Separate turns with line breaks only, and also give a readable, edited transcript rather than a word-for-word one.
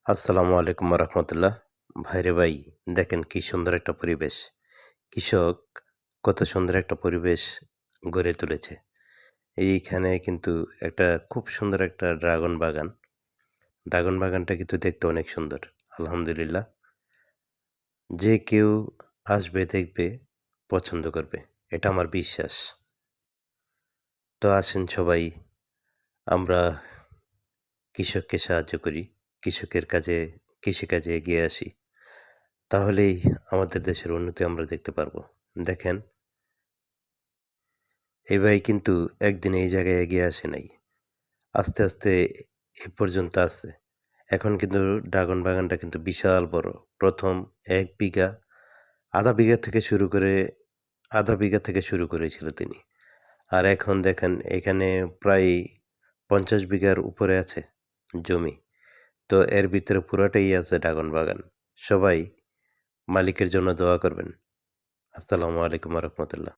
আসসালামু আলাইকুম রহমতুল্লাহ। ভাইরে ভাই, দেখেন কি সুন্দর একটা পরিবেশ। কৃষক কত সুন্দর একটা পরিবেশ গড়ে তুলেছে। এইখানে কিন্তু একটা খুব সুন্দর একটা ড্রাগন বাগান। ড্রাগন বাগানটা কিন্তু দেখতে অনেক সুন্দর। আলহামদুলিল্লাহ। যে কেউ আসবে দেখবে, পছন্দ করবে। এটা আমার বিশ্বাস। তো আসেন সবাই আমরা কৃষককে সাহায্য করি। কৃষকের কাজে কৃষিকাজে এগিয়ে আসি। তাহলেই আমাদের দেশের উন্নতি আমরা দেখতে পারবো। দেখেন, এই ভাই কিন্তু একদিনে এই জায়গায় এগিয়ে আসে নাই। আস্তে, আস্তে এ পর্যন্ত আছে। এখন কিন্তু ড্রাগন বাগানটা কিন্তু বিশাল বড়। ১ম ১ বিঘা, আধা বিঘা থেকে শুরু করেছিল তিনি। আর এখন দেখেন এখানে প্রায় ৫০ বিঘার উপরে আছে জমি। তো এর ভিতরে পুরাটাই আছে ড্রাগন বাগান। সবাই মালিকের জন্য দোয়া করবেন। আসসালামু আলাইকুম ওয়া রাহমাতুল্লাহ।